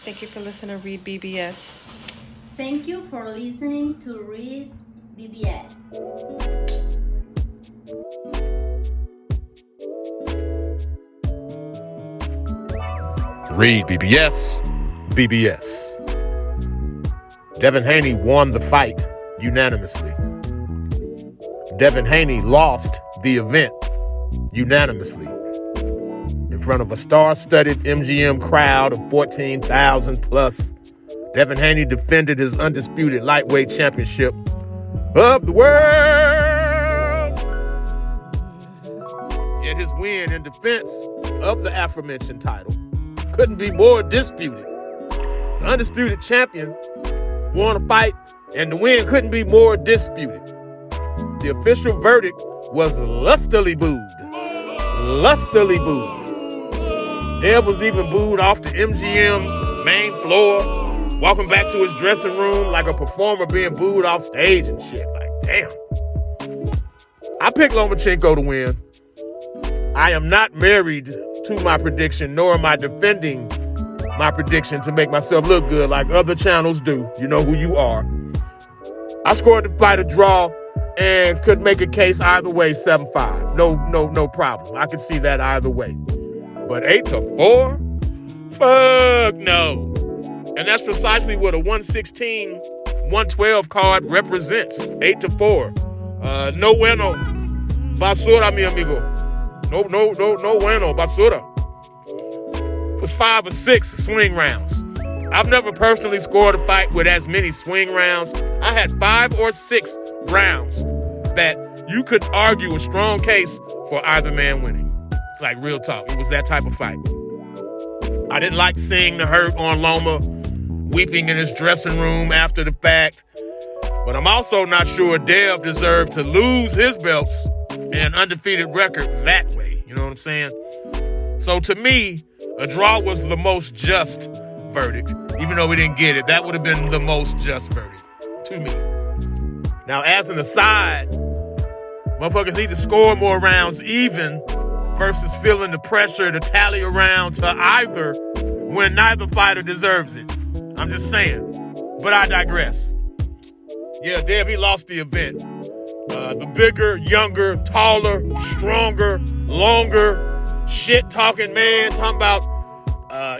Thank you for listening to REED-BBS. Thank you for listening to REED-BBS. REED-BBS. BBS. Devin Haney won the fight unanimously. Devin Haney lost the event unanimously in front of a star-studded MGM crowd of 14,000 plus. Devin Haney defended his undisputed lightweight championship of the world. Yet his win in defense of the aforementioned title couldn't be more disputed. The undisputed champion won a fight, and the win couldn't be more disputed. The official verdict was lustily booed. Lustily booed. Dev was even booed off the MGM main floor, walking back to his dressing room like a performer being booed off stage and shit. Like, damn. I picked Lomachenko to win. I am not married to my prediction, nor am I defending my prediction to make myself look good like other channels do. You know who you are. I scored the fight a draw and could make a case either way, 7-5. No problem. I could see that either way. But 8-4? Fuck no. And that's precisely what a 116, 112 card represents. 8-4. No bueno. Basura, mi amigo. No bueno. Basura. It was 5 or 6 swing rounds. I've never personally scored a fight with as many swing rounds. I had 5 or 6 rounds that you could argue a strong case for either man winning. Like, real talk. It was that type of fight. I didn't like seeing the hurt on Loma weeping in his dressing room after the fact. But I'm also not sure Dev deserved to lose his belts and undefeated record that way. You know what I'm saying? So to me, a draw was the most just verdict. Even though we didn't get it, that would have been the most just verdict to me. Now, as an aside, motherfuckers need to score more rounds even versus feeling the pressure to tally around to either when neither fighter deserves it. I'm just saying. But I digress. Yeah, Dev, he lost the event. The bigger, younger, taller, stronger, longer, shit-talking man talking about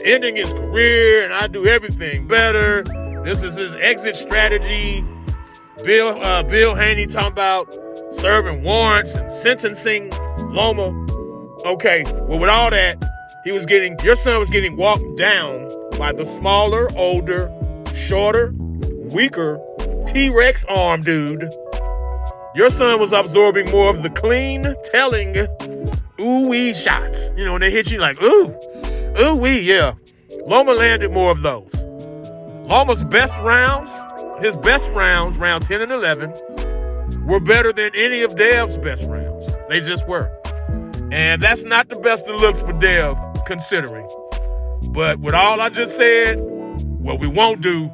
ending his career and I do everything better. This is his exit strategy. Bill Haney talking about serving warrants and sentencing Loma. Okay, well, with all that, your son was getting walked down by the smaller, older, shorter, weaker T-Rex arm dude. Your son was absorbing more of the clean, telling, ooh-wee shots. You know, when they hit you like, ooh-wee, yeah. Loma landed more of those. Loma's best rounds, round 10 and 11, were better than any of Dev's best rounds. They just were. And that's not the best of looks for Dev, considering. But with all I just said, what we won't do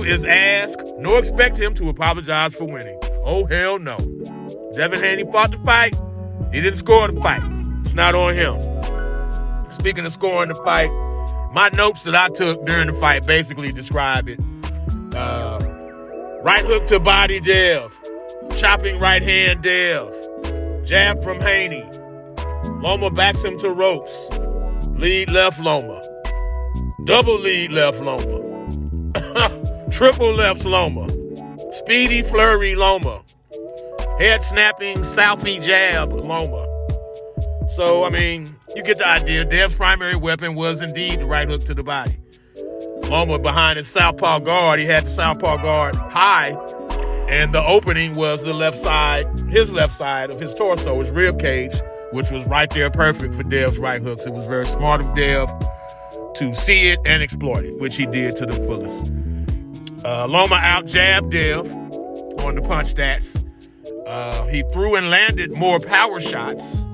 is ask nor expect him to apologize for winning. Oh, hell no. Devin Haney fought the fight. He didn't score the fight. It's not on him. Speaking of scoring the fight, my notes that I took during the fight basically describe it. Right hook to body Dev. Chopping right hand Dev. Jab from Haney. Loma backs him to ropes. Lead left Loma. Double lead left Loma. Triple left Loma. Speedy flurry Loma. Head snapping Southie jab Loma. So, I mean, you get the idea. Dev's primary weapon was indeed the right hook to the body. Loma behind his southpaw guard. He had the southpaw guard high. And the opening was his left side of his torso, his rib cage, which was right there perfect for Dev's right hooks. It was very smart of Dev to see it and exploit it, which he did to the fullest. Loma out-jabbed Dev on the punch stats. He threw and landed more power shots.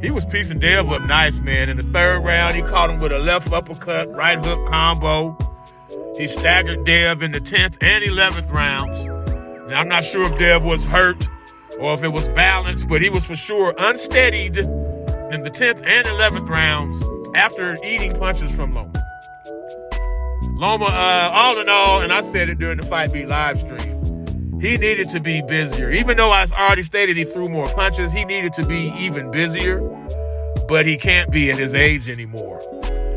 He was piecing Dev up nice, man. In the third round, he caught him with a left uppercut, right hook combo. He staggered Dev in the 10th and 11th rounds. Now, I'm not sure if Dev was hurt or if it was balanced, but he was for sure unsteadied in the 10th and 11th rounds after eating punches from Loma. Loma, all in all, and I said it during the Fight Beat live stream, he needed to be busier. Even though I already stated he threw more punches, he needed to be even busier, but he can't be at his age anymore.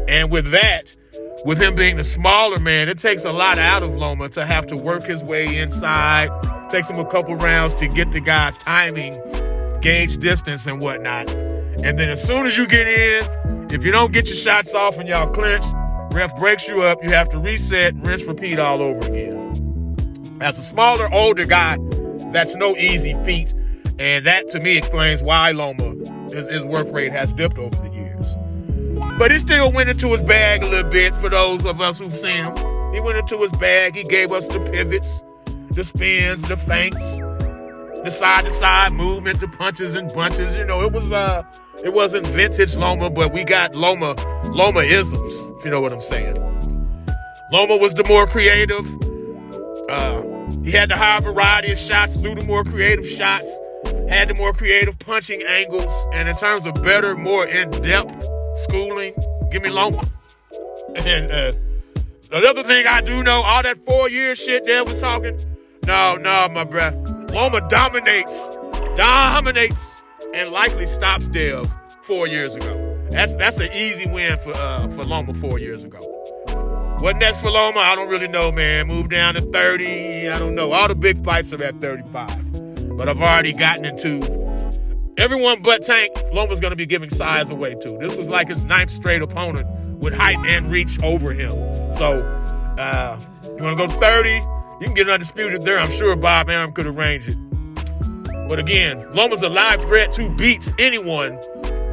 And with that, with him being the smaller man, it takes a lot out of Loma to have to work his way inside. Takes him a couple rounds to get the guy's timing, gauge distance and whatnot. And then as soon as you get in, if you don't get your shots off and y'all clinch, ref breaks you up, you have to reset, rinse, repeat all over again. As a smaller, older guy, that's no easy feat. And that, to me, explains why Loma, his work rate has dipped over the years. But he still went into his bag a little bit for those of us who've seen him. He went into his bag. He gave us the pivots, the spins, the feints, the side-to-side movement, the punches and bunches. You know, it wasn't vintage Loma, but we got Loma-isms, if you know what I'm saying. Loma was the more creative. He had the higher variety of shots, threw the more creative shots, had the more creative punching angles, and in terms of better, more in-depth schooling, give me Loma. And another thing I do know, all that 4-year shit Dev was talking, no, my bruh. Loma dominates, and likely stops Dev 4 years ago. That's an easy win for Loma 4 years ago. What next for Loma? I don't really know, man. Move down to 30. I don't know. All the big fights are at 35. But I've already gotten into everyone but Tank. Loma's going to be giving size away, too. This was like his 9th straight opponent with height and reach over him. So, you want to go 30? You can get undisputed there. I'm sure Bob Arum could arrange it. But again, Loma's a live threat to beat anyone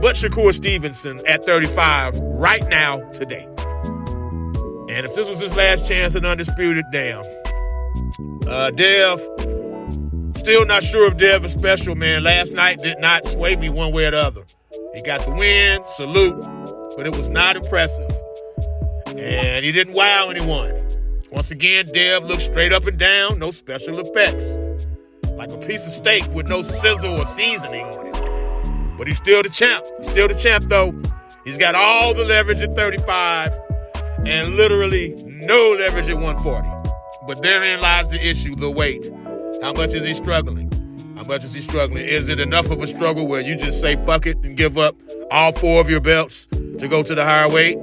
but Shakur Stevenson at 35 right now, today. And if this was his last chance at undisputed, damn. Dev, still not sure if Dev is special, man. Last night did not sway me one way or the other. He got the win, salute, but it was not impressive. And he didn't wow anyone. Once again, Dev looked straight up and down, no special effects. Like a piece of steak with no sizzle or seasoning on it. But he's still the champ. He's still the champ, though. He's got all the leverage at 35 and literally no leverage at 140. But therein lies the issue, the weight. How much is he struggling? How much is he struggling? Is it enough of a struggle where you just say fuck it and give up all 4 of your belts to go to the higher weight?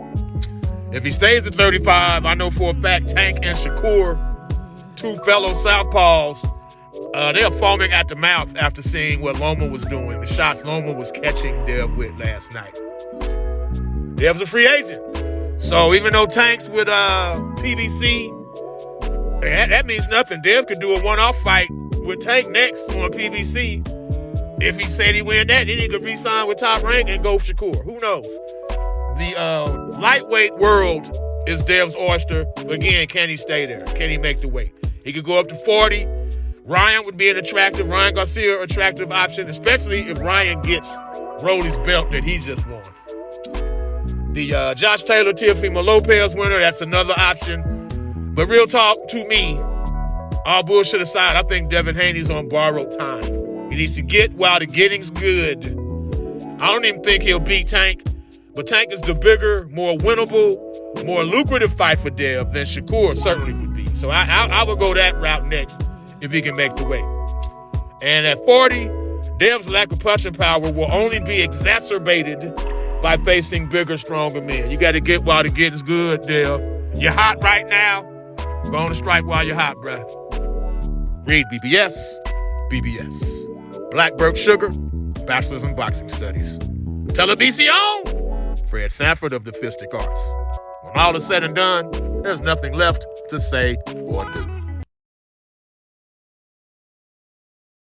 If he stays at 35, I know for a fact Tank and Shakur, 2 fellow southpaws, they're foaming at the mouth after seeing what Loma was doing, the shots Loma was catching Dev with last night. Dev's a free agent. So even though Tank's with PBC, that means nothing. Dev could do a one-off fight with Tank next on PBC. If he said he win that, then he could re-sign with Top Rank and go Shakur. Who knows? The lightweight world is Dev's oyster. Again, can he stay there? Can he make the weight? He could go up to 40. Ryan would be Ryan Garcia, attractive option, especially if Ryan gets Rolly's belt that he just won. The Josh Taylor, Teofimo Lopez winner, that's another option. But real talk, to me, all bullshit aside, I think Devin Haney's on borrowed time. He needs to get while the getting's good. I don't even think he'll beat Tank, but Tank is the bigger, more winnable, more lucrative fight for Dev than Shakur certainly would be. So I would go that route next if he can make the weight. And at 40, Dev's lack of punching power will only be exacerbated by facing bigger, stronger men. You got to get while the getting's good, Dev. You're hot right now. Go on to strike while you're hot, bruh. REED-BBS, BBS. Blackbird Sugar, Bachelor's in Boxing Studies. Television, Fred Sanford of the Fistic Arts. When all is said and done, there's nothing left to say or do.